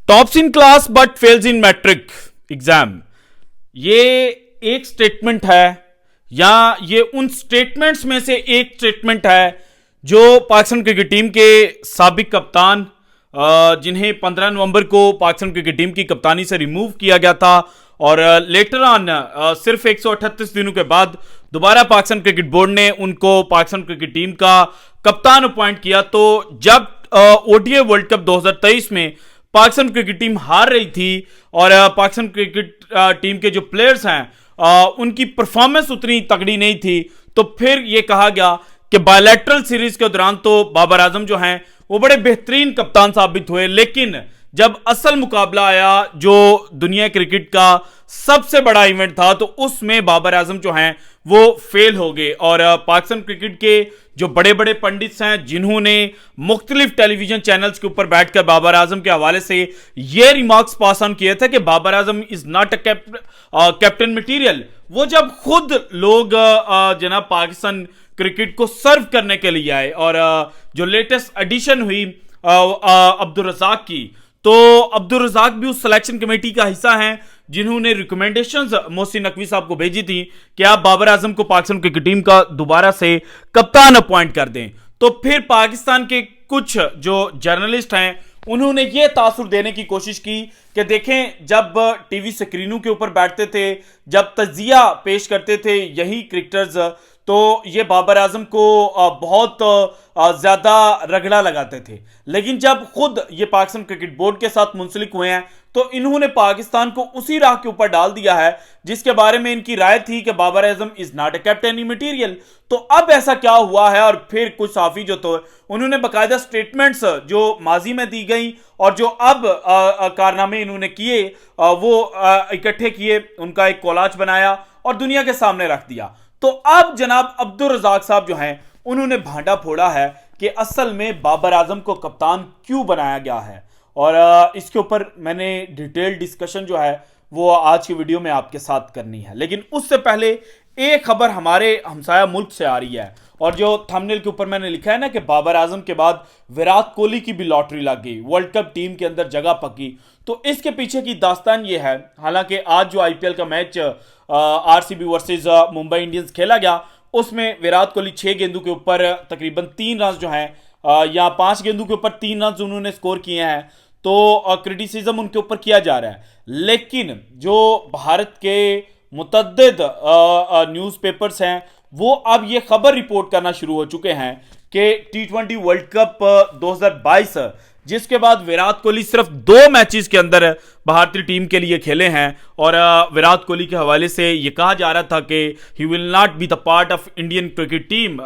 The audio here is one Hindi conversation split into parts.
Tops in class but fails in matric exam. ये एक स्टेटमेंट है या ये उन स्टेटमेंट्स में से एक स्टेटमेंट है जो पाकिस्तान क्रिकेट टीम के साबिक कप्तान जिन्हें 15 नवंबर को पाकिस्तान क्रिकेट टीम की कप्तानी से रिमूव किया गया था और लेटर ऑन सिर्फ 138 दिनों के बाद दोबारा पाकिस्तान क्रिकेट बोर्ड ने उनको पाकिस्तान क्रिकेट टीम का कप्तान अपॉइंट किया। तो जब ओडीआई वर्ल्ड कप 2023 में पाकिस्तान क्रिकेट टीम हार रही थी और पाकिस्तान क्रिकेट टीम के जो प्लेयर्स हैं उनकी परफॉर्मेंस उतनी तगड़ी नहीं थी, तो फिर यह कहा गया कि बायलैटरल सीरीज के दौरान तो बाबर आजम जो हैं वो बड़े बेहतरीन कप्तान साबित हुए, लेकिन जब असल मुकाबला आया जो दुनिया क्रिकेट का सबसे बड़ा इवेंट था तो उसमें बाबर आजम जो हैं वो फेल हो गए। और पाकिस्तान क्रिकेट के जो बड़े बड़े पंडित्स हैं जिन्होंने मुख्तलिफ टेलीविजन चैनल्स के ऊपर बैठकर बाबर आजम के हवाले से ये रिमार्क्स पास ऑन किए थे कि Babar Azam is not a captain material, वो जब खुद लोग जनाब पाकिस्तान क्रिकेट को सर्व करने के लिए आए और जो लेटेस्ट एडिशन हुई अब्दुल रज़ाक की, तो अब्दुल रज़ाक भी उस सिलेक्शन कमेटी का हिस्सा हैं जिन्होंने रिकमेंडेशंस मोहसिन नकवी साहब को भेजी थी कि आप बाबर आजम को पाकिस्तान क्रिकेट टीम का दोबारा से कप्तान अपॉइंट कर दें। तो फिर पाकिस्तान के कुछ जो जर्नलिस्ट हैं उन्होंने ये तासुर देने की कोशिश की कि देखें जब टीवी स्क्रीनों के ऊपर बैठते थे, जब तजिया पेश करते थे यही क्रिकेटर्स, तो ये बाबर आजम को बहुत ज्यादा रगड़ा लगाते थे, लेकिन जब खुद ये पाकिस्तान क्रिकेट बोर्ड के साथ मुंसलिक हुए हैं तो इन्होंने पाकिस्तान को उसी राह के ऊपर डाल दिया है जिसके बारे में इनकी राय थी कि Babar Azam is not a captain material. तो अब ऐसा क्या हुआ है, और फिर कुछ साफी जो तो उन्होंने बाकायदा स्टेटमेंट्स जो माजी में दी गई और जो अब कारनामे इन्होंने किए वो इकट्ठे किए, उनका एक कोलाज बनाया और दुनिया के सामने रख दिया। तो अब जनाब अब्दुल रज़ाक साहब जो हैं उन्होंने भांडा फोड़ा है कि असल में बाबर आजम को कप्तान क्यों बनाया गया है, और इसके ऊपर मैंने डिटेल डिस्कशन जो है वो आज की वीडियो में आपके साथ करनी है। लेकिन उससे पहले एक खबर हमारे हमसाया मुल्क से आ रही है, और जो थंबनेल के ऊपर मैंने लिखा है ना कि बाबर आजम के बाद विराट कोहली की भी लॉटरी लग गई, वर्ल्ड कप टीम के अंदर जगह पक्की। तो इसके पीछे की दास्तान ये है, हालांकि आज जो आईपीएल का match RCB versus Mumbai Indians खेला गया उसमें विराट कोहली 6 गेंदों के ऊपर तकरीबन 3 रन जो हैं या 5 गेंदों के ऊपर 3 रन उन्होंने स्कोर किए हैं, तो क्रिटिसिज्म उनके ऊपर किया जा रहा है। लेकिन जो भारत के मुतअद्दिद न्यूज़पेपर्स हैं वो अब ये खबर रिपोर्ट करना शुरू हो चुके हैं कि टी20 वर्ल्ड कप 2022 जिसके बाद विराट कोहली सिर्फ 2 मैचेस के अंदर भारतीय टीम के लिए खेले हैं, और विराट कोहली के हवाले से ये कहा जा रहा था कि he will not be the part of Indian cricket team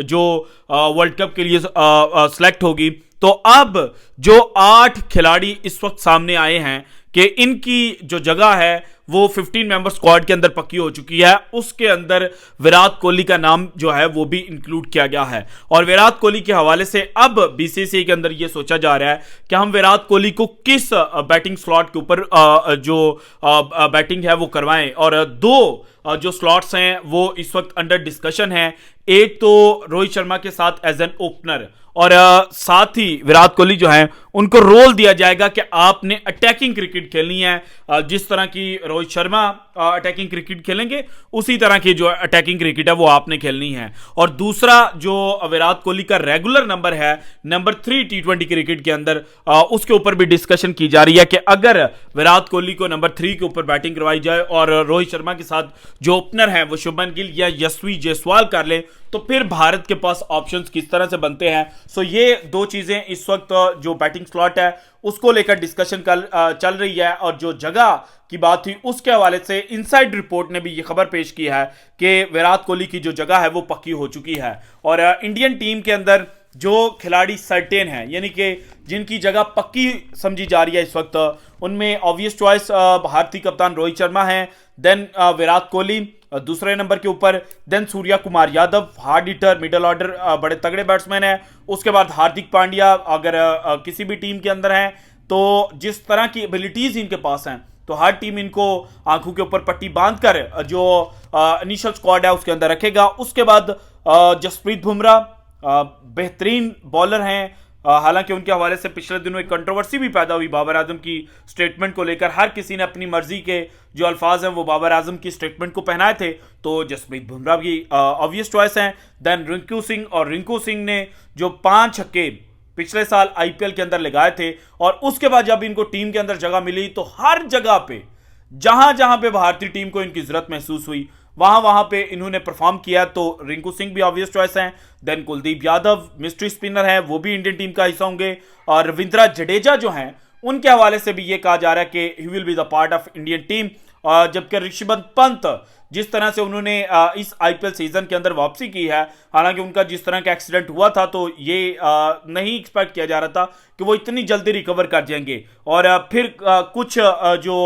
जो वर्ल्ड कप के लिए सेलेक्ट होगी। तो अब जो 8 खिलाड़ी इस वक्त सामने आए हैं कि इनकी जो जगह है वो 15 मेंबर स्क्वाड के अंदर पक्की हो चुकी है, उसके अंदर विराट कोहली का नाम जो है वो भी इंक्लूड किया गया है। और विराट कोहली के हवाले से अब बीसीसीआई के अंदर ये सोचा जा रहा है कि हम विराट कोहली को किस बैटिंग स्लॉट के ऊपर जो बैटिंग है वो करवाएं, और 2 जो स्लॉट्स हैं वो इस वक्त अंडर डिस्कशन है। एक तो रोहित शर्मा के साथ एज एन ओपनर, और साथ ही विराट कोहली जो है उनको रोल दिया जाएगा कि आपने अटैकिंग क्रिकेट खेलनी है, जिस तरह की रोहित शर्मा अटैकिंग क्रिकेट खेलेंगे उसी तरह की जो अटैकिंग क्रिकेट है वो आपने खेलनी है। और दूसरा जो विराट कोहली का रेगुलर नंबर है, नंबर 3 टी20 क्रिकेट के अंदर, उसके ऊपर भी डिस्कशन की जा रही है कि अगर विराट कोहली को नंबर 3 के ऊपर बैटिंग करवाई जाए और रोहित शर्मा के साथ जो ओपनर है वो शुभमन गिल या यशस्वी जायसवाल कर ले तो फिर भारत के पास ऑप्शंस किस तरह से बनते हैं। सो ये 2 चीजें इस वक्त जो बैटिंग स्लॉट है उसको लेकर डिस्कशन चल रही है, और जो जगह की बात थी उसके हवाले से इनसाइड रिपोर्ट ने भी ये खबर पेश की है कि विराट कोहली की जो जगह है वो पक्की हो चुकी है। और इंडियन टीम के अंदर जो खिलाड़ी सर्टेन हैं यानी कि जिनकी जगह पक्की समझी जा रही है इस वक्त, उनमें ऑब्वियस चॉइस भारतीय कप्तान रोहित शर्मा हैं, देन विराट कोहली दूसरे नंबर के ऊपर, then Surya Kumar Yadav hard hitter middle order बड़े तगड़े बैट्समैन हैं, उसके बाद हार्दिक पांड्या अगर किसी भी टीम के अंदर हैं तो जिस तरह की एबिलिटीज इनके पास हैं तो हर टीम इनको आंखों के ऊपर पट्टी बांधकर जो इनिशियल स्क्वाड है उसके अंदर रखेगा। उसके बाद जसप्रीत बुमराह बेहतरीन बॉलर हैं, हालांकि उनके हवाले से पिछले दिनों एक कंट्रोवर्सी भी पैदा हुई बाबर आजम की स्टेटमेंट को लेकर। हर किसी ने अपनी मर्जी के जो अल्फाज हैं वो बाबर आजम की स्टेटमेंट को पहनाए थे। तो जसप्रीत बुमराह भी ऑब्वियस चॉइस हैं। देन रिंकू सिंह ने जो 5 छक्के पिछले साल आईपीएल के अंदर लगाए थे, और उसके बाद जब इनको टीम के अंदर जगह मिली तो हर जगह पे जहां जहां पे भारतीय टीम को इनकी जरूरत महसूस हुई वहां वहां पे इन्होंने परफॉर्म किया। तो रिंकू सिंह भी ऑब्वियस चॉइस हैं। Then Kuldeep Yadav mystery spinner है, वो भी इंडियन टीम का हिस्सा होंगे। और रविंद्र जडेजा जो हैं उनके हवाले से भी ये कहा जा रहा है कि he will be the part of Indian team. जबकि ऋषभ पंत जिस तरह से उन्होंने इस आईपीएल सीजन के अंदर वापसी की है, हालांकि उनका जिस तरह का एक्सीडेंट हुआ था तो ये नहीं एक्सपेक्ट किया जा रहा था कि वो इतनी जल्दी रिकवर कर जाएंगे। और फिर कुछ जो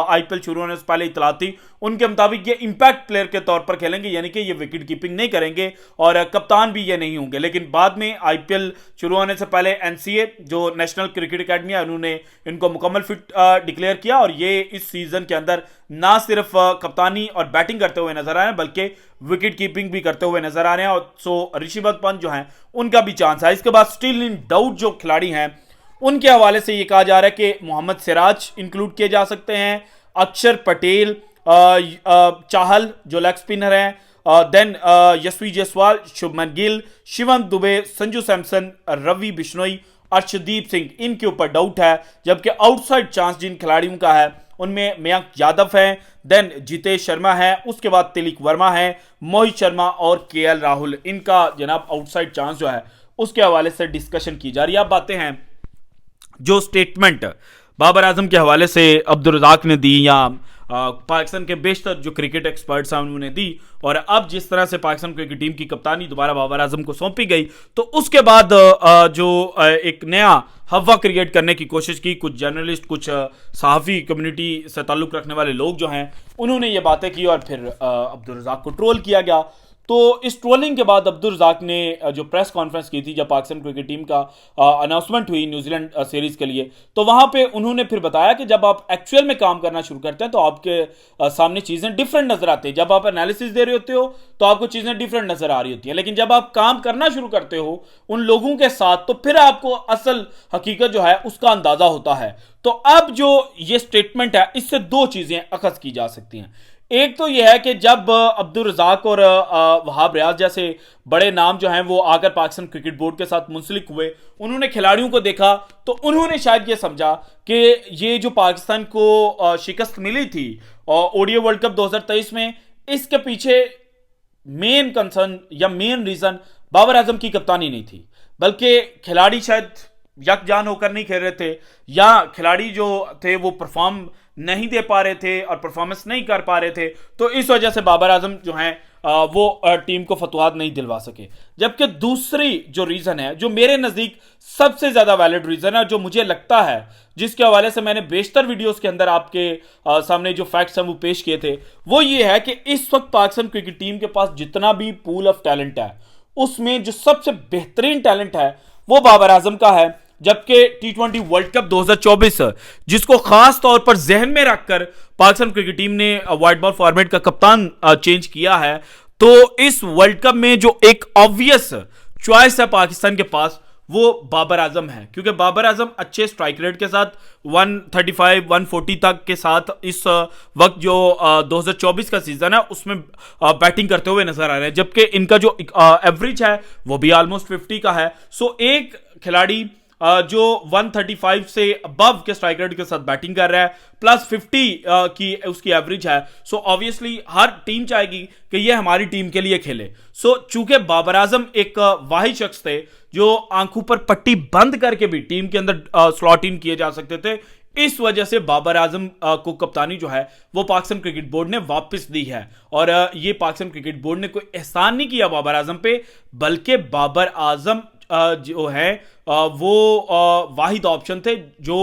आईपीएल शुरू होने से पहले इतला थी उनके मुताबिक ये इंपैक्ट प्लेयर के तौर पर खेलेंगे, यानी कि ये विकेट कीपिंग नहीं करेंगे और कप्तान भी ये नहीं होंगे। लेकिन बाद में आईपीएल शुरू होने से पहले एनसीए जो नेशनल क्रिकेट अकेडमी है उन्होंने इनको मुकम्मल फिट डिक्लेयर किया, और ये इस सीजन के अंदर ना सिर्फ कप्तानी और बैटिंग करते हुए नजर आ रहे हैं बल्कि विकेट कीपिंग भी करते हुए नजर आ रहे हैं। और सो ऋषभ पंत जो हैं उनका भी चांस है। इसके बाद स्टिल इन डाउट जो खिलाड़ी हैं उनके हवाले से ये कहा जा रहा है कि मोहम्मद सिराज इंक्लूड किए जा सकते हैं, अक्षर पटेल, चाहल जो लेग स्पिनर हैं, देन यशवी जायसवाल, शुभमन गिल, शिवम दुबे, संजू सैमसन, रवि बिश्नोई, अर्शदीप सिंह, इनके ऊपर डाउट है। जबकि आउटसाइड चांस जिन खिलाड़ियों का है उनमें मयंक यादव है, देन जितेश शर्मा है, उसके बाद तिलक वर्मा है, मोहित शर्मा और केएल राहुल, इनका जनाब आउटसाइड चांस जो है उसके हवाले से डिस्कशन की जा रही है। अब बातें हैं जो स्टेटमेंट बाबर आजम के हवाले से अब्दुल रज़ाक ने दी या पाकिस्तान के बेशतर जो क्रिकेट एक्सपर्ट्स हैं उन्होंने दी, और अब जिस तरह से पाकिस्तान क्रिकेट टीम की कप्तानी दोबारा बाबर आजम को सौंपी गई तो उसके बाद जो एक नया हवा क्रिएट करने की कोशिश की कुछ जर्नलिस्ट, कुछ सहाफ़ी कम्युनिटी से ताल्लुक़ रखने वाले लोग जो हैं उन्होंने ये बातें की और फिर अब्दुल रज़ाक को ट्रोल किया गया। तो इस ट्रोलिंग के बाद अब्दुल रज़ाक ने जो प्रेस कॉन्फ्रेंस की थी जब पाकिस्तान क्रिकेट टीम का अनाउंसमेंट हुई न्यूजीलैंड सीरीज के लिए, तो वहां पे उन्होंने फिर बताया कि जब आप एक्चुअल में काम करना शुरू करते हैं तो आपके सामने चीजें डिफरेंट नजर आती हैं। जब आप एनालिसिस दे रहे होते हो तो आपको चीजें डिफरेंट नजर आ रही होती हैं, लेकिन जब आप काम करना शुरू करते हो उन लोगों के साथ तो फिर आपको असल हकीकत जो है उसका अंदाजा होता है। तो अब जो ये स्टेटमेंट है इससे दो चीजें अखज़ की जा सकती हैं। एक तो यह है कि जब अब्दुल रज़ाक और वहाब रियाज जैसे बड़े नाम जो हैं वो आकर पाकिस्तान क्रिकेट बोर्ड के साथ मुंसलिक हुए, उन्होंने खिलाड़ियों को देखा तो उन्होंने शायद ये समझा कि ये जो पाकिस्तान को शिकस्त मिली थी ओडीआई वर्ल्ड कप 2023 में, इसके पीछे मेन कंसर्न या मेन रीजन बाबर आजम की कप्तानी नहीं थी, बल्कि खिलाड़ी शायद यकजान होकर नहीं खेल रहे थे या खिलाड़ी जो थे वो परफॉर्म नहीं दे पा रहे थे और परफॉर्मेंस नहीं कर पा रहे थे, तो इस वजह से बाबर आजम जो हैं वो टीम को फतवात नहीं दिलवा सके। जबकि दूसरी जो रीजन है, जो मेरे नजदीक सबसे ज्यादा वैलिड रीजन है, जो मुझे लगता है जिसके हवाले से मैंने बेशतर वीडियोस के अंदर आपके सामने जो फैक्ट्स हैं वो पेश किए थे, वो ये है कि इस वक्त पाकिस्तान क्रिकेट टीम के पास जितना भी पूल ऑफ टैलेंट है उसमें जो सबसे बेहतरीन टैलेंट है वो बाबर आजम का है। जबकि टी20 वर्ल्ड कप 2024 जिसको खास तौर पर जहन में रखकर पाकिस्तान क्रिकेट टीम ने व्हाइट बॉल फॉर्मेट का कप्तान चेंज किया है, तो इस वर्ल्ड कप में जो एक ऑब्वियस चॉइस है पाकिस्तान के पास वो बाबर आजम है, क्योंकि बाबर आजम अच्छे स्ट्राइक रेट के साथ 135 140 तक के साथ इस वक्त जो 2024 का सीजन है उसमें बैटिंग करते हुए नजर आ रहे हैं, जबकि इनका जो एवरेज है वो भी ऑलमोस्ट 50 का है। सो एक खिलाड़ी जो 135 से अबव के स्ट्राइक रेट के साथ बैटिंग कर रहा है प्लस 50 की उसकी एवरेज है, सो ऑब्वियसली हर टीम चाहेगी कि ये हमारी टीम के लिए खेले। सो चूंकि बाबर आजम एक वाहिद शख्स थे जो आंखों पर पट्टी बंद करके भी टीम के अंदर स्लॉट इन किए जा सकते थे, इस वजह से बाबर आजम को कप्तानी जो है वो पाकिस्तान क्रिकेट बोर्ड ने वापस दी है। और ये पाकिस्तान क्रिकेट बोर्ड ने कोई एहसान नहीं किया बाबर आजम पे, बल्कि बाबर आजम जो है वो वाहिद ऑप्शन थे जो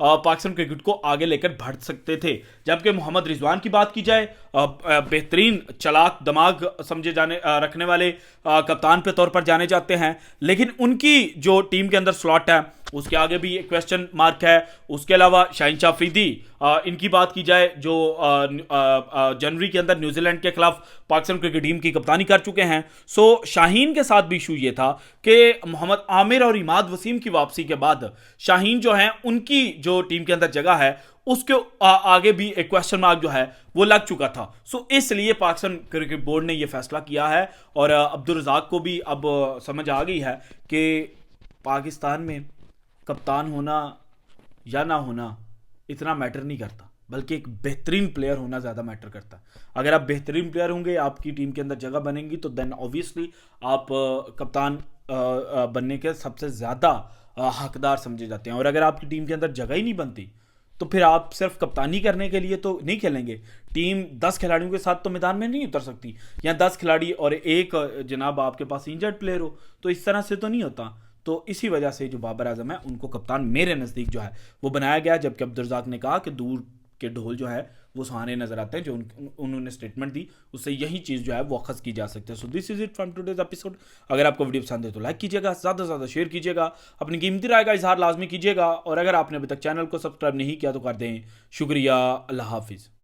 पाकिस्तान क्रिकेट को आगे लेकर बढ़ सकते थे। जबकि मोहम्मद रिजवान की बात की जाए, बेहतरीन चलाक दिमाग समझे जाने रखने वाले कप्तान के तौर पर जाने जाते हैं, लेकिन उनकी जो टीम के अंदर स्लॉट है उसके आगे भी एक क्वेश्चन मार्क है। उसके अलावा शाहीन शाह अफरीदी, इनकी बात की जाए जो जनवरी के अंदर न्यूजीलैंड के खिलाफ पाकिस्तान क्रिकेट टीम की कप्तानी कर चुके हैं। सो शाहीन के साथ भी इशू ये था कि मोहम्मद आमिर और इमाद मुराद वसीम की वापसी के बाद शाहीन जो है उनकी जो टीम के अंदर जगह है उसके आगे भी एक क्वेश्चन मार्क जो है वो लग चुका था। सो इसलिए पाकिस्तान क्रिकेट बोर्ड ने ये फैसला किया है और अब्दुल रज़ाक को भी अब समझ आ गई है कि पाकिस्तान में कप्तान होना या ना होना इतना मैटर नहीं करता, बल्कि एक बेहतरीन प्लेयर होना ज़्यादा मैटर करता है। अगर आप बेहतरीन प्लेयर होंगे, आपकी टीम के अंदर जगह बनेंगी, तो देन ऑब्वियसली आप कप्तान बनने के सबसे ज़्यादा हकदार समझे जाते हैं। और अगर आपकी टीम के अंदर जगह ही नहीं बनती तो फिर आप सिर्फ कप्तानी करने के लिए तो नहीं खेलेंगे। टीम 10 खिलाड़ियों के साथ तो मैदान में नहीं उतर सकती, या 10 खिलाड़ी और एक जनाब आपके पास इंजर्ड प्लेयर हो, तो इस तरह से तो नहीं होता। तो इसी वजह से जो बाबर आजम है उनको कप्तान मेरे नज़दीक जो है वो बनाया गया, जबकि अब्दुल रज़ाक ने कहा कि दूर के ढोल जो है वो सुहाने नजर आते हैं। जो उन्होंने स्टेटमेंट दी उससे यही चीज़ जो है वो अखज़ की जा सकती है। So this is it from today's episode. अगर आपको वीडियो पसंद है तो लाइक कीजिएगा, ज़्यादा से ज़्यादा शेयर कीजिएगा, अपनी कीमती राय का इजहार लाजमी कीजिएगा, और अगर आपने अभी तक चैनल को सब्सक्राइब नहीं किया तो कर दें। शुक्रिया, अल्लाह हाफिज़।